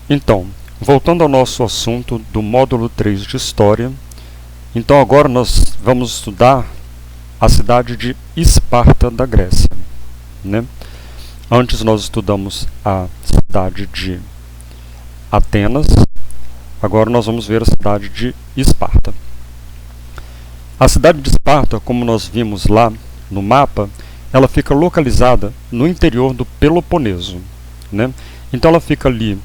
Então, voltando ao nosso assunto do módulo 3 de História, então agora nós vamos estudar a cidade de Esparta da Grécia, né? Antes nós estudamos a cidade de Atenas, agora nós vamos ver a cidade de Esparta. A cidade de Esparta, como nós vimos lá no mapa, ela fica localizada no interior do Peloponeso, né? Então ela fica ali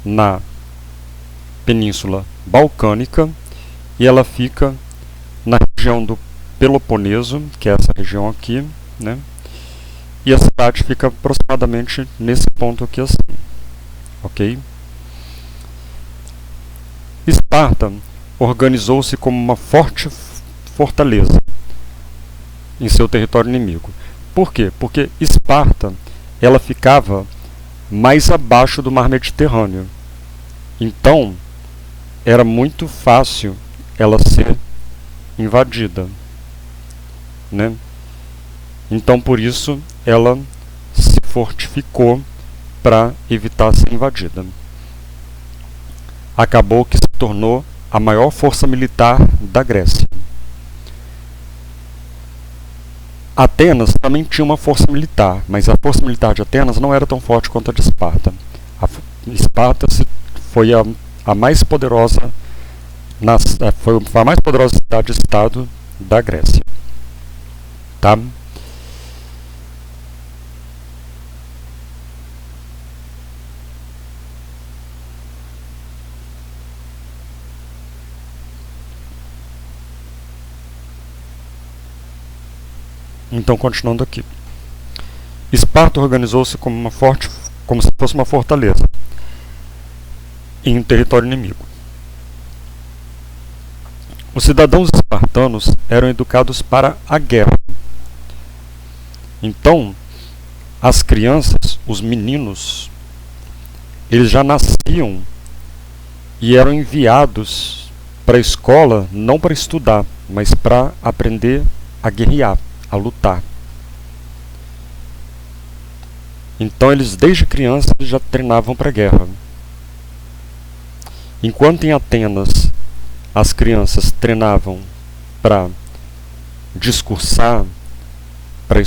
na Península Balcânica e ela fica na região do Peloponeso, que é essa região aqui, né? E a cidade fica aproximadamente nesse ponto aqui assim, ok? Esparta organizou-se como uma forte fortaleza em seu território inimigo. Por quê? Porque Esparta ela ficava mais abaixo do mar Mediterrâneo. Então, era muito fácil ela ser invadida, né? Então, por isso, ela se fortificou para evitar ser invadida. Acabou que se tornou a maior força militar da Grécia. Atenas também tinha uma força militar, mas a força militar de Atenas não era tão forte quanto a de Esparta. Esparta foi a mais poderosa, foi a mais poderosa cidade-estado da Grécia. Tá? Então, continuando aqui. Esparta organizou-se como se fosse uma fortaleza em um território inimigo. Os cidadãos espartanos eram educados para a guerra. Então, as crianças, os meninos, eles já nasciam e eram enviados para a escola não para estudar, mas para aprender a guerrear, a lutar. Então eles desde criança já treinavam para a guerra. Enquanto em Atenas as crianças treinavam para discursar, para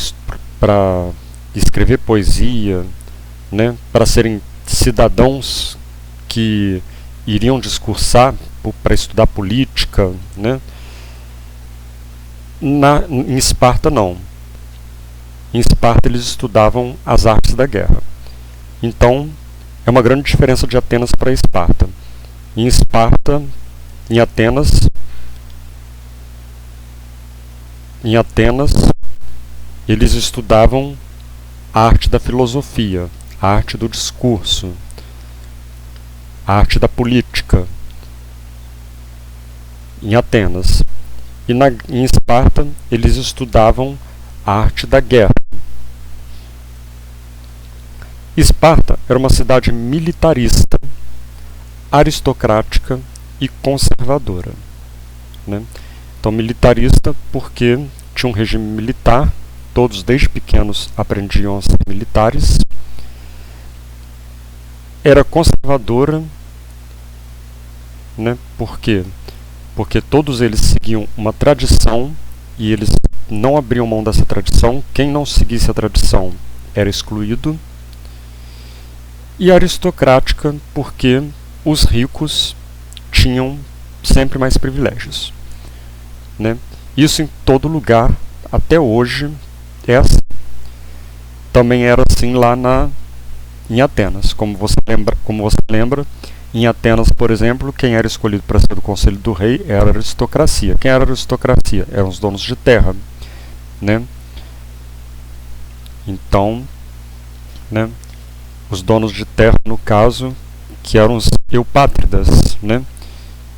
escrever poesia, né, para serem cidadãos que iriam discursar para estudar política, né? Em Esparta não. Em Esparta eles estudavam as artes da guerra. Então é uma grande diferença de Atenas para Esparta. Em Esparta, em Atenas eles estudavam a arte da filosofia, a arte do discurso, a arte da política. Em Atenas. E em Esparta, eles estudavam a arte da guerra. Esparta era uma cidade militarista, aristocrática e conservadora, né? Então, militarista porque tinha um regime militar, todos desde pequenos aprendiam a ser militares. Era conservadora, né? Por quê? Porque todos eles seguiam uma tradição e eles não abriam mão dessa tradição. Quem não seguisse a tradição era excluído. E aristocrática, porque os ricos tinham sempre mais privilégios, né? Isso em todo lugar, até hoje, é assim. Também era assim lá em Atenas. Como você lembra, em Atenas, por exemplo, quem era escolhido para ser do conselho do rei era a aristocracia. Quem era a aristocracia? Eram os donos de terra, né? Então, né, os donos de terra, no caso, que eram os eupátridas, né?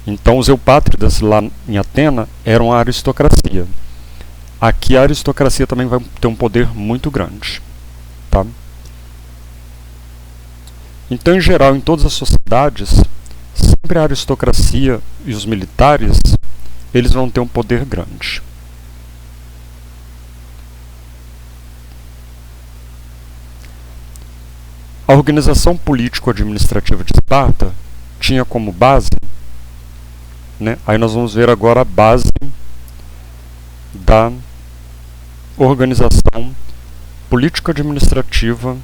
Então, os eupátridas lá em Atenas eram a aristocracia. Aqui a aristocracia também vai ter um poder muito grande, tá? Então, em geral, em todas as sociedades, sempre a aristocracia e os militares, eles vão ter um poder grande. A organização político-administrativa de Esparta tinha como base, né, aí nós vamos ver agora a base da organização político-administrativa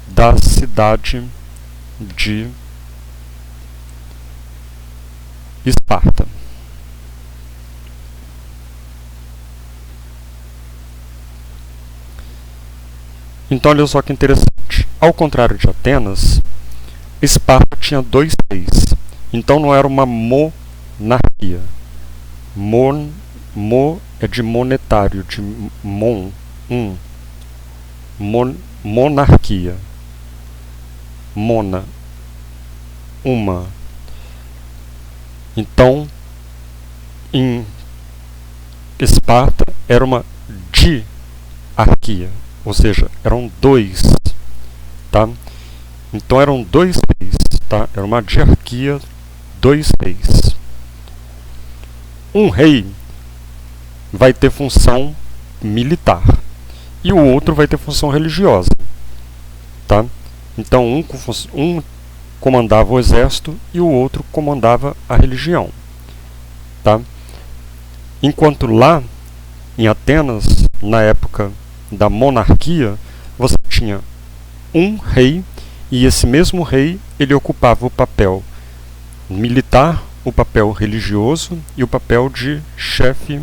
da cidade de Esparta. Então, olha só que interessante. Ao contrário de Atenas, Esparta tinha 2 reis. Então, não era uma monarquia. Mo é de monetário, de monarquia. Mona, uma. Então, em Esparta era uma diarquia, ou seja, eram 2, tá? Então eram 2 reis, tá? Era uma diarquia, 2 reis. Um rei vai ter função militar e o outro vai ter função religiosa, tá? Então um comandava o exército e o outro comandava a religião, tá? Enquanto lá em Atenas, na época da monarquia, você tinha um rei e esse mesmo rei ele ocupava o papel militar, o papel religioso e o papel de chefe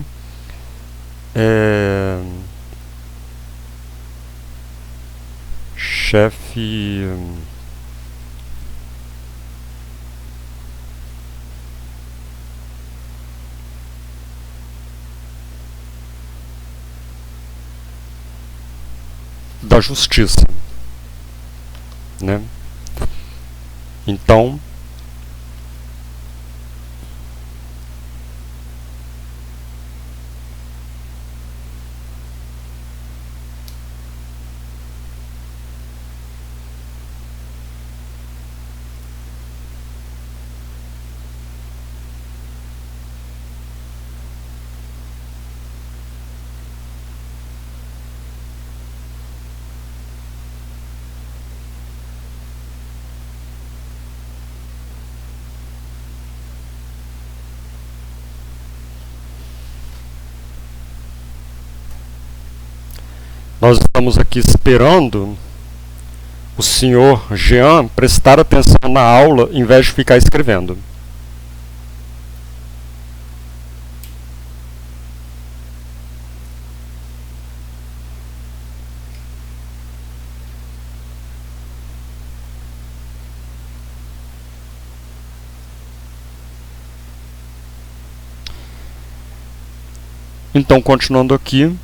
da justiça, né? Então, nós estamos aqui esperando o senhor Jean prestar atenção na aula em vez de ficar escrevendo. Então, continuando aqui,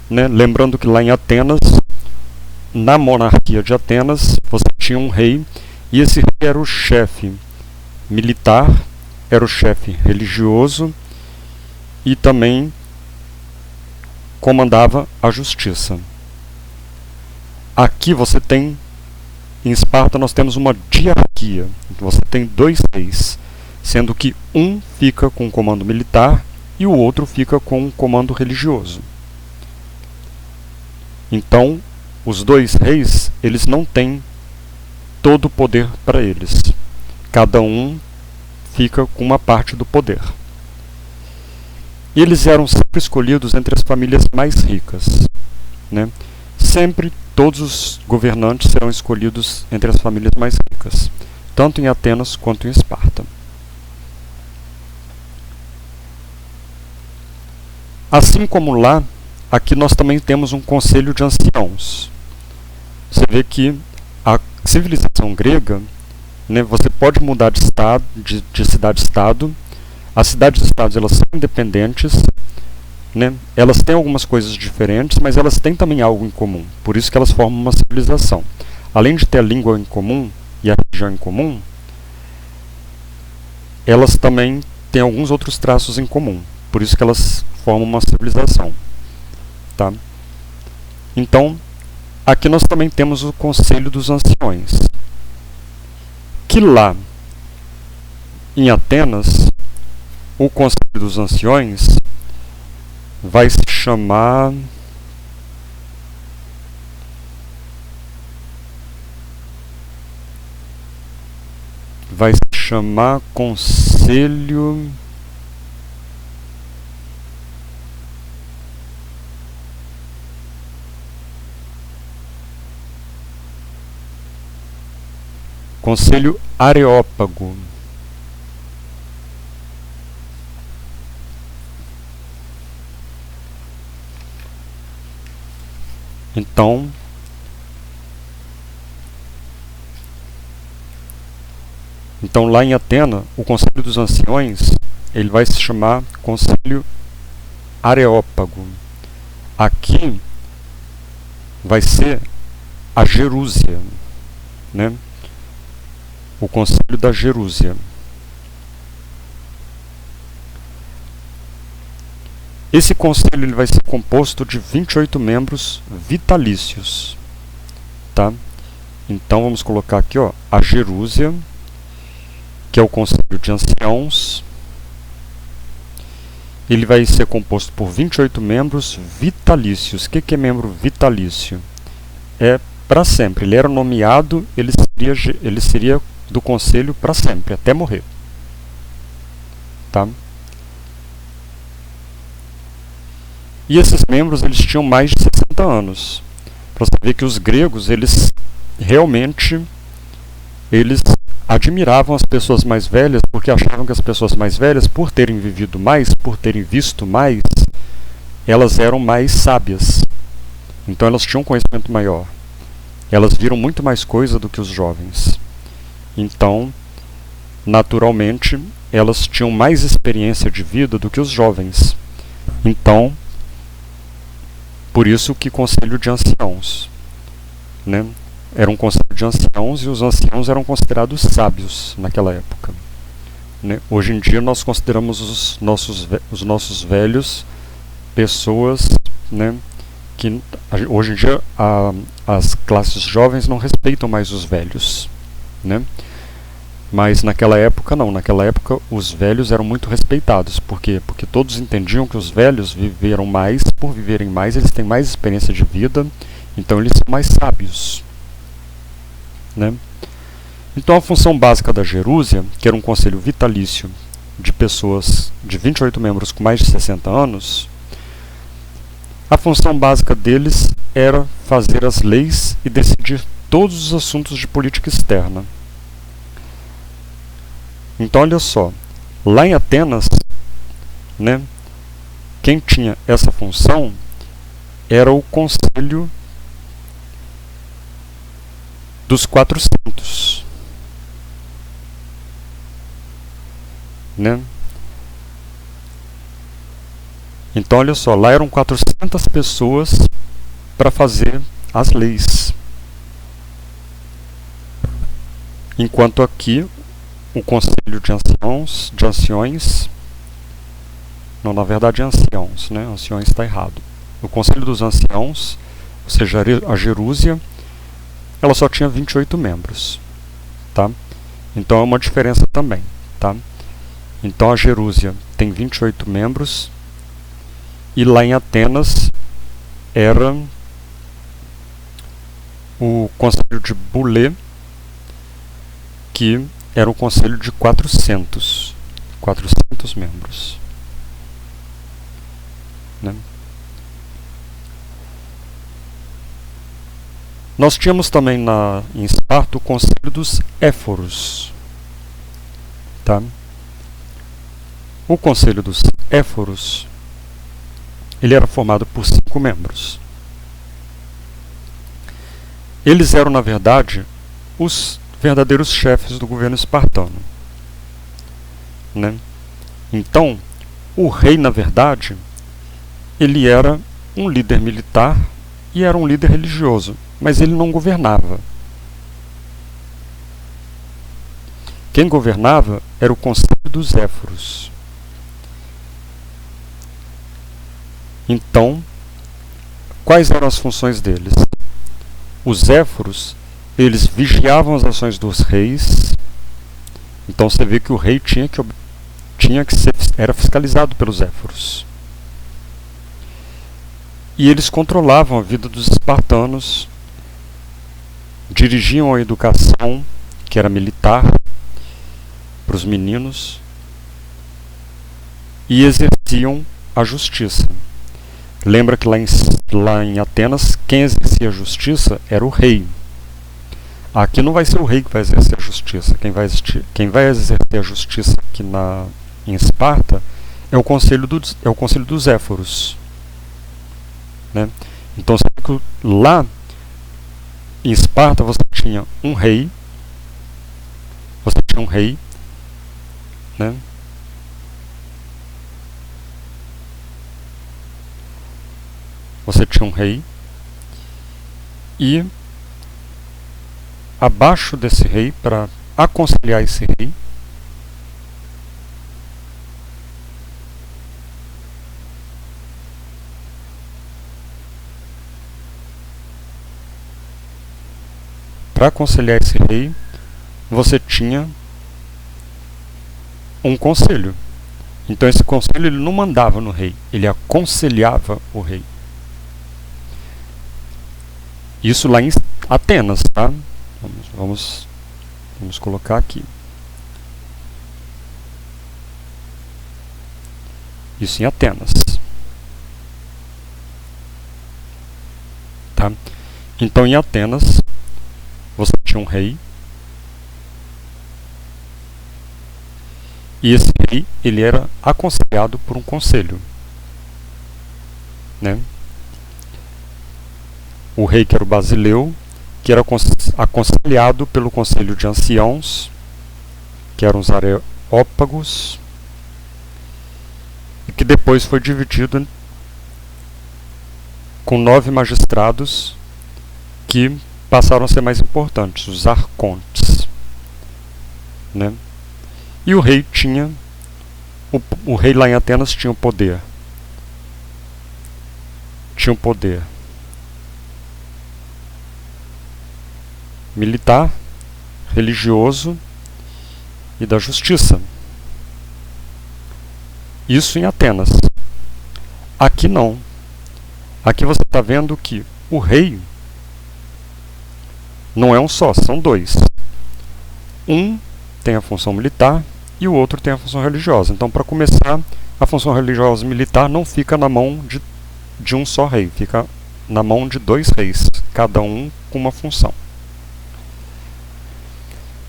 né, lembrando que lá em Atenas, na monarquia de Atenas, você tinha um rei, e esse rei era o chefe militar, era o chefe religioso e também comandava a justiça. Aqui você tem, em Esparta, nós temos uma diarquia. Você tem 2 reis, sendo que um fica com o comando militar e o outro fica com o comando religioso. Então, os 2 reis, eles não têm todo o poder para eles. Cada um fica com uma parte do poder. E eles eram sempre escolhidos entre as famílias mais ricas, né? Sempre todos os governantes serão escolhidos entre as famílias mais ricas, tanto em Atenas quanto em Esparta. Assim como lá, aqui nós também temos um conselho de anciãos. Você vê que a civilização grega, né, você pode mudar de estado, de cidade-estado. As cidades-estados elas são independentes, né? Elas têm algumas coisas diferentes, mas elas têm também algo em comum. Por isso que elas formam uma civilização. Além de ter a língua em comum e a religião em comum, elas também têm alguns outros traços em comum. Por isso que elas formam uma civilização, tá? Então, aqui nós também temos o Conselho dos Anciões, que lá em Atenas, o Conselho dos Anciões vai se chamar vai se chamar Conselho Areópago. Então lá em Atena, o Conselho dos Anciões, ele vai se chamar Conselho Areópago. Aqui vai ser a Gerúsia, né? O Conselho da Gerúsia. Esse conselho ele vai ser composto de 28 membros vitalícios, tá? Então vamos colocar aqui, ó, a Gerúsia, que é o Conselho de Anciãos. Ele vai ser composto por 28 membros vitalícios. O que é membro vitalício? É para sempre. Ele era nomeado, ele seria do conselho para sempre, até morrer. Tá? E esses membros eles tinham mais de 60 anos. Para você ver que os gregos, eles realmente admiravam as pessoas mais velhas, porque achavam que as pessoas mais velhas, por terem vivido mais, por terem visto mais, elas eram mais sábias. Então elas tinham um conhecimento maior. Elas viram muito mais coisa do que os jovens. Então, naturalmente, elas tinham mais experiência de vida do que os jovens. Então, por isso que Conselho de Anciãos, né? Era um conselho de anciãos e os anciãos eram considerados sábios naquela época, né? Hoje em dia nós consideramos os nossos velhos pessoas, né, que hoje em dia as classes jovens não respeitam mais os velhos, né? Mas naquela época não, naquela época os velhos eram muito respeitados. Por quê? Porque todos entendiam que os velhos viveram mais, por viverem mais eles têm mais experiência de vida, então eles são mais sábios, né? Então a função básica da Gerúsia, que era um conselho vitalício de pessoas, de 28 membros com mais de 60 anos, a função básica deles era fazer as leis e decidir todos os assuntos de política externa. Então olha só, lá em Atenas, né, quem tinha essa função era o Conselho dos 400, né? Então olha só, lá eram 400 pessoas para fazer as leis, enquanto aqui o Conselho de Anciões, não, na verdade é anciãos, né? Anciões está errado. O Conselho dos Anciãos, ou seja, a Gerúsia, ela só tinha 28 membros, tá? Então é uma diferença também, tá? Então a Gerúsia tem 28 membros e lá em Atenas era o Conselho de Bulê, que era um conselho de 400 membros, né? Nós tínhamos também em Esparta o Conselho dos Éforos, tá? O Conselho dos Éforos, ele era formado por 5 membros. Eles eram, na verdade, os verdadeiros chefes do governo espartano, né? Então, o rei, na verdade, ele era um líder militar e era um líder religioso, mas ele não governava. Quem governava era o Conselho dos Éforos. Então, quais eram as funções deles? Os Éforos, eles vigiavam as ações dos reis. Então você vê que o rei era fiscalizado pelos Éforos. E eles controlavam a vida dos espartanos, dirigiam a educação, que era militar, para os meninos, e exerciam a justiça. Lembra que lá em Atenas, quem exercia a justiça era o rei. Aqui não vai ser o rei que vai exercer a justiça. Quem vai exercer a justiça aqui em Esparta é o conselho dos Éforos. Né? Então, lá em Esparta você tinha um rei. Né? Você tinha um rei, e abaixo desse rei, para aconselhar esse rei, você tinha um conselho. Então esse conselho ele não mandava no rei, ele aconselhava o rei. Isso lá em Atenas, tá? Vamos colocar aqui. Isso em Atenas. Tá? Então em Atenas você tinha um rei. E esse rei ele era aconselhado por um conselho. Né? O rei que era o Basileu, que era aconselhado pelo conselho de anciãos, que eram os areópagos, e que depois foi dividido com 9 magistrados que passaram a ser mais importantes, os arcontes. Né? E o rei tinha, o rei lá em Atenas tinha o poder. Militar, religioso e da justiça. Isso em Atenas. Aqui não. Aqui você está vendo que o rei não é um só, são dois. Um tem a função militar e o outro tem a função religiosa. Então, para começar, a função religiosa militar não fica na mão de um só rei, fica na mão de 2 reis, cada um com uma função.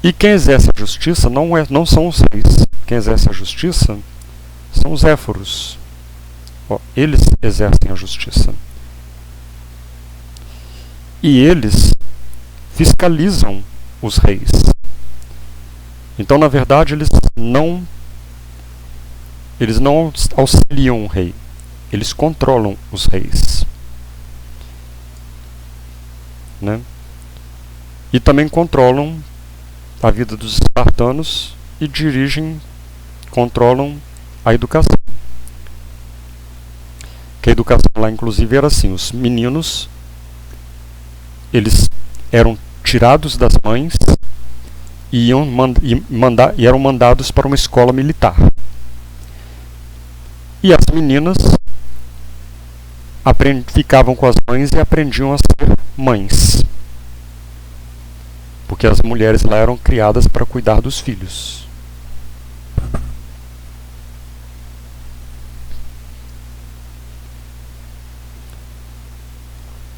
E quem exerce a justiça não são os reis. Quem exerce a justiça são os éforos. Eles exercem a justiça. E eles fiscalizam os reis. Então, na verdade, eles não auxiliam o rei. Eles controlam os reis. Né? E também controlam a vida dos espartanos e controlam a educação. Que a educação lá, inclusive, era assim: os meninos eles eram tirados das mães e eram mandados para uma escola militar. E as meninas ficavam com as mães e aprendiam a ser mães. Porque as mulheres lá eram criadas para cuidar dos filhos.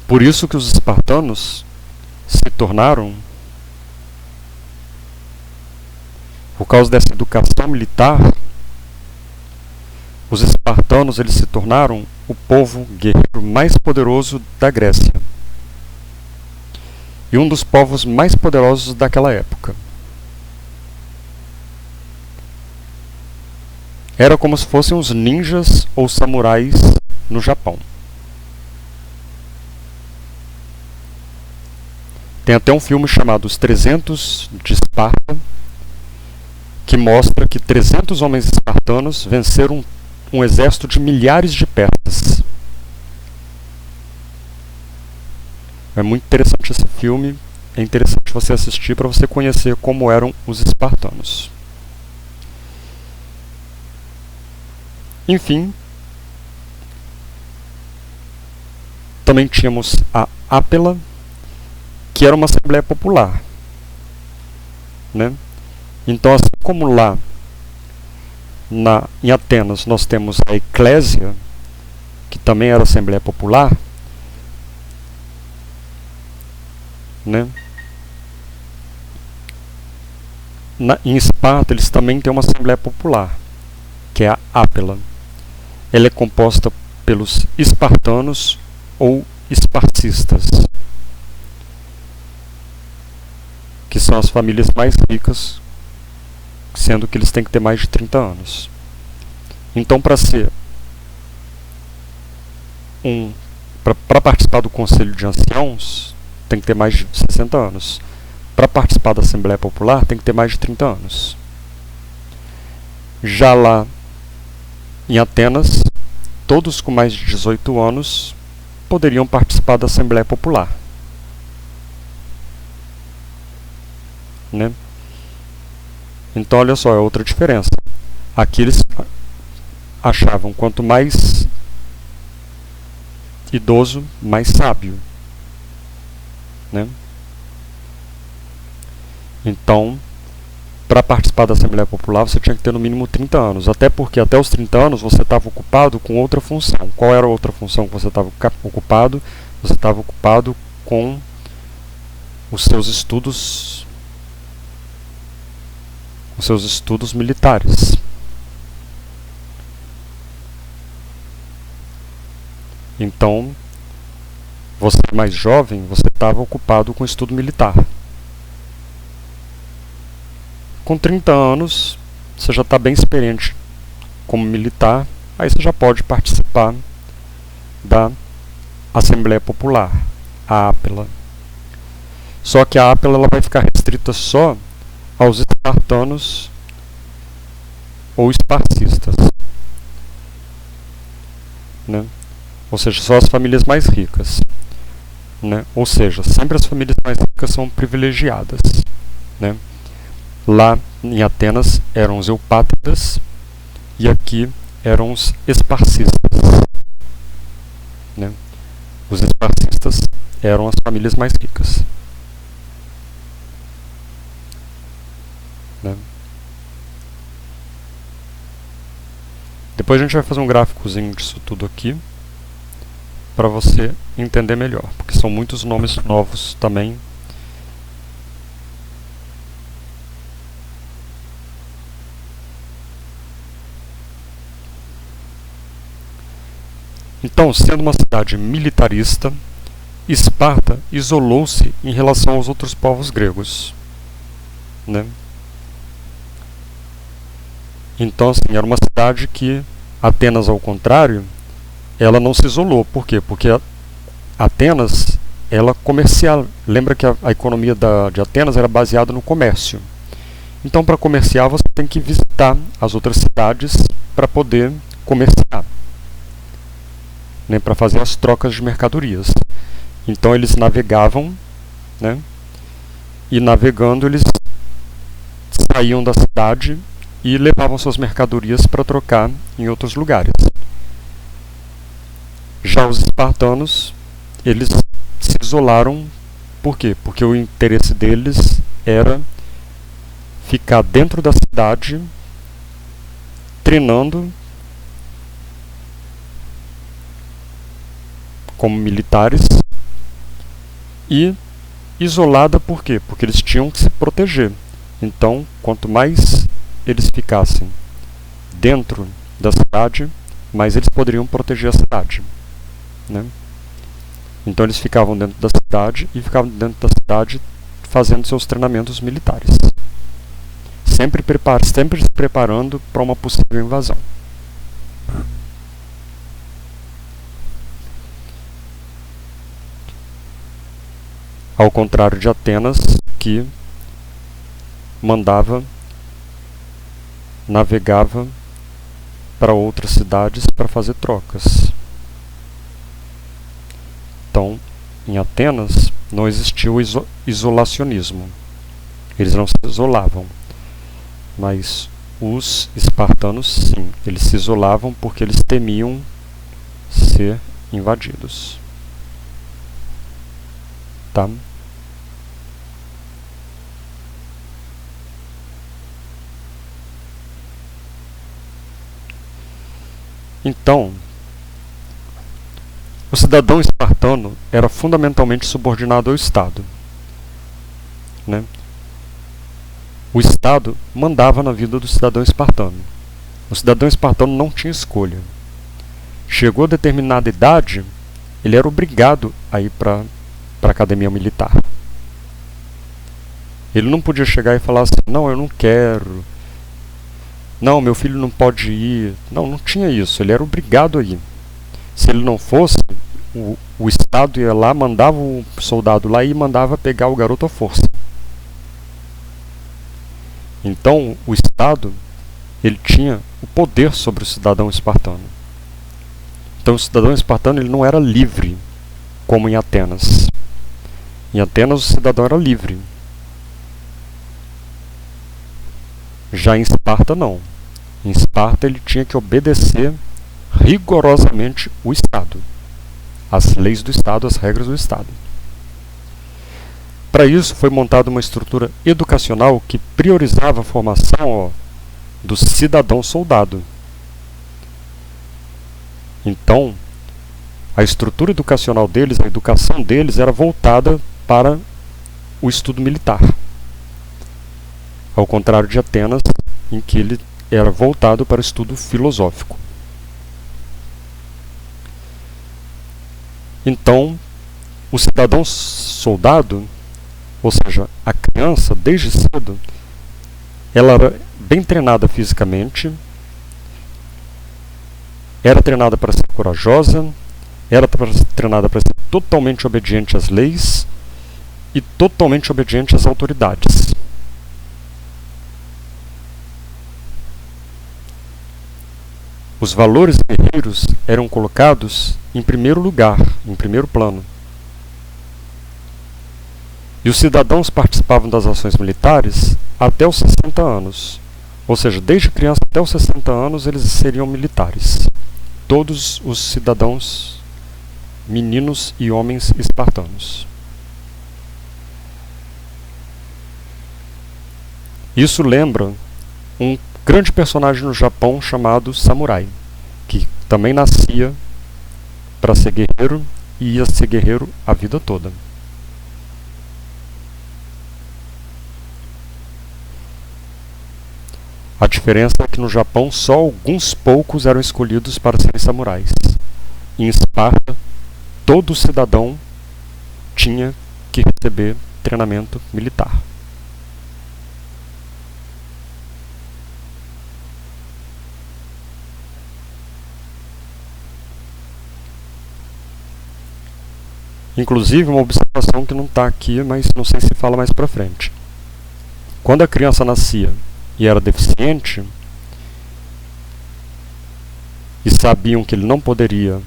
Por isso que os espartanos se tornaram, por causa dessa educação militar, os espartanos eles se tornaram o povo guerreiro mais poderoso da Grécia. E um dos povos mais poderosos daquela época. Era como se fossem os ninjas ou samurais no Japão. Tem até um filme chamado Os 300 de Esparta, que mostra que 300 homens espartanos venceram um exército de milhares de persas. É muito interessante esse filme, é interessante você assistir para você conhecer como eram os espartanos. Enfim, também tínhamos a Ápela, que era uma assembleia popular. Né? Então, assim como lá em Atenas nós temos a Eclésia, que também era a Assembleia Popular, né? Em Esparta eles também têm uma Assembleia Popular, que é a Ápela. Ela é composta pelos espartanos ou esparcistas, que são as famílias mais ricas, sendo que eles têm que ter mais de 30 anos. Então, para participar do Conselho de Anciãos, tem que ter mais de 60 anos. Para participar da Assembleia Popular, tem que ter mais de 30 anos. Já lá em Atenas, todos com mais de 18 anos poderiam participar da Assembleia Popular, né? Então, olha só, é outra diferença. Aqui eles achavam quanto mais idoso, mais sábio, né? Então, para participar da Assembleia Popular, você tinha que ter no mínimo 30 anos. Até porque até os 30 anos você estava ocupado com outra função. Qual era a outra função que você estava ocupado? Você estava ocupado com os seus estudos militares. Então, você mais jovem, você estava ocupado com o estudo militar. Com 30 anos, você já está bem experiente como militar, aí você já pode participar da Assembleia Popular, a Ápela. Só que a Ápela ela vai ficar restrita só aos espartanos ou esparcistas, né? Ou seja, só as famílias mais ricas, né? Ou seja, sempre as famílias mais ricas são privilegiadas, né? Lá em Atenas eram os eupátridas e aqui eram os esparcistas, né? Os esparcistas eram as famílias mais ricas, né? Depois a gente vai fazer um gráficozinho disso tudo aqui para você entender melhor, porque são muitos nomes novos também. Então, sendo uma cidade militarista, Esparta isolou-se em relação aos outros povos gregos, né? Então, assim, era uma cidade que Atenas, ao contrário, ela não se isolou. Por quê? Porque Atenas, ela comercial. Lembra que a economia de Atenas era baseada no comércio. Então, para comerciar, você tem que visitar as outras cidades para poder comerciar, né, para fazer as trocas de mercadorias. Então, eles navegavam, né, e navegando eles saíam da cidade e levavam suas mercadorias para trocar em outros lugares. Já os espartanos, eles se isolaram. Por quê? Porque o interesse deles era ficar dentro da cidade, treinando como militares, e isolada por quê? Porque eles tinham que se proteger. Então, quanto mais eles ficassem dentro da cidade, mais eles poderiam proteger a cidade, né? Então eles ficavam dentro da cidade e ficavam dentro da cidade fazendo seus treinamentos militares, sempre se preparando para uma possível invasão. Ao contrário de Atenas, que navegava para outras cidades para fazer trocas. Então, em Atenas não existia o isolacionismo. Eles não se isolavam. Mas os espartanos, sim, eles se isolavam porque eles temiam ser invadidos. Tá? Então, o cidadão espartano era fundamentalmente subordinado ao Estado, né? O Estado mandava na vida do cidadão espartano. O cidadão espartano não tinha escolha. Chegou a determinada idade, ele era obrigado a ir para a academia militar. Ele não podia chegar e falar assim, não, eu não quero, não, meu filho não pode ir. Não, não tinha isso, ele era obrigado a ir. Se ele não fosse, o Estado ia lá, mandava o soldado lá e mandava pegar o garoto à força. Então, o Estado, ele tinha o poder sobre o cidadão espartano. Então, o cidadão espartano ele não era livre, como em Atenas. Em Atenas, o cidadão era livre. Já em Esparta, não. Em Esparta, ele tinha que obedecer rigorosamente o Estado, as leis do Estado, as regras do Estado. Para isso, foi montada uma estrutura educacional que priorizava a formação do cidadão soldado. Então, a estrutura educacional deles, a educação deles era voltada para o estudo militar. Ao contrário de Atenas, em que ele era voltado para o estudo filosófico. Então, o cidadão soldado, ou seja, a criança, desde cedo, ela era bem treinada fisicamente, era treinada para ser corajosa, era treinada para ser totalmente obediente às leis e totalmente obediente às autoridades. Os valores guerreiros eram colocados em primeiro lugar, em primeiro plano. E os cidadãos participavam das ações militares até os 60 anos. Ou seja, desde criança até os 60 anos eles seriam militares. Todos os cidadãos, meninos e homens espartanos. Isso lembra um grande personagem no Japão chamado Samurai, que também nascia para ser guerreiro e ia ser guerreiro a vida toda. A diferença é que no Japão só alguns poucos eram escolhidos para serem samurais. Em Esparta, todo cidadão tinha que receber treinamento militar. Inclusive, uma observação que não está aqui, mas não sei se fala mais para frente. Quando a criança nascia e era deficiente, e sabiam que ele não poderia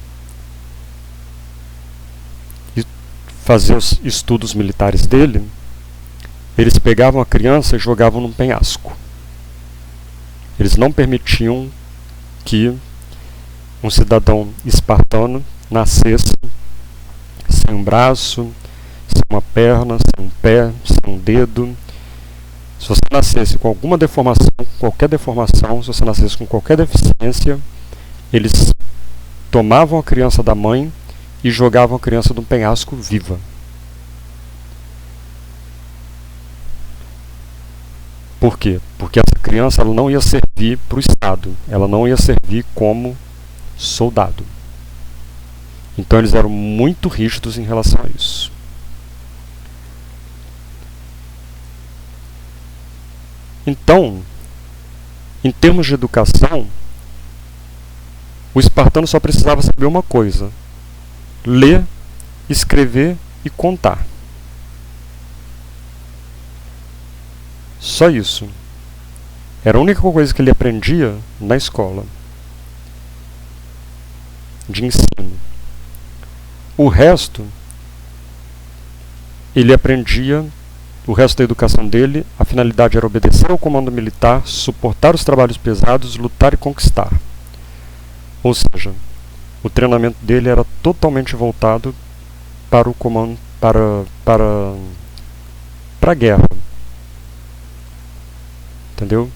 fazer os estudos militares dele, eles pegavam a criança e jogavam num penhasco. Eles não permitiam que um cidadão espartano nascesse sem um braço, sem uma perna, sem um pé, sem um dedo. Se você nascesse com alguma deformação, qualquer deformação, se você nascesse com qualquer deficiência, eles tomavam a criança da mãe e jogavam a criança de um penhasco viva. Por quê? Porque essa criança ela não ia servir para o Estado, ela não ia servir como soldado. Então eles eram muito rígidos em relação a isso. Então, em termos de educação, o espartano só precisava saber uma coisa: ler, escrever e contar. Só isso. Era a única coisa que ele aprendia na escola de ensino. O resto, ele aprendia, o resto da educação dele, a finalidade era obedecer ao comando militar, suportar os trabalhos pesados, lutar e conquistar. Ou seja, o treinamento dele era totalmente voltado para o comando, para a guerra. Entendeu?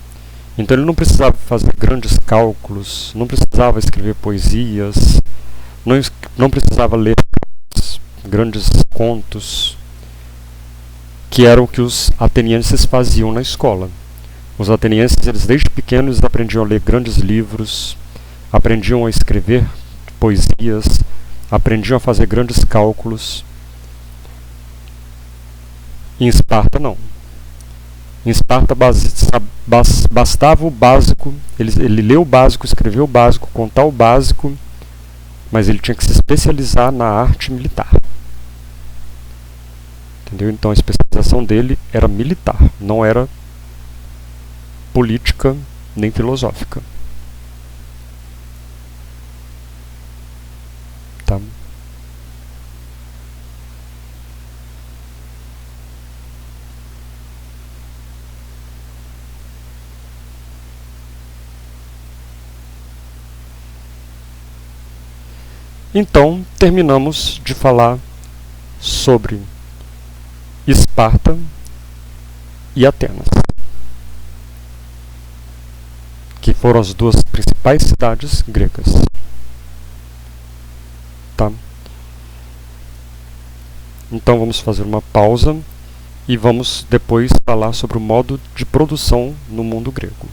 Então ele não precisava fazer grandes cálculos, não precisava escrever poesias, não precisava ler grandes contos, que eram o que os atenienses faziam na escola. Os atenienses, eles desde pequenos aprendiam a ler grandes livros, aprendiam a escrever poesias, aprendiam a fazer grandes cálculos. Em Esparta, não. Em Esparta bastava o básico, ele leu o básico, escreveu o básico, contar o básico, mas ele tinha que se especializar na arte militar. Entendeu? Então a especialização dele era militar, não era política nem filosófica. Tá? Então, terminamos de falar sobre Esparta e Atenas, que foram as duas principais cidades gregas. Tá? Então vamos fazer uma pausa e vamos depois falar sobre o modo de produção no mundo grego.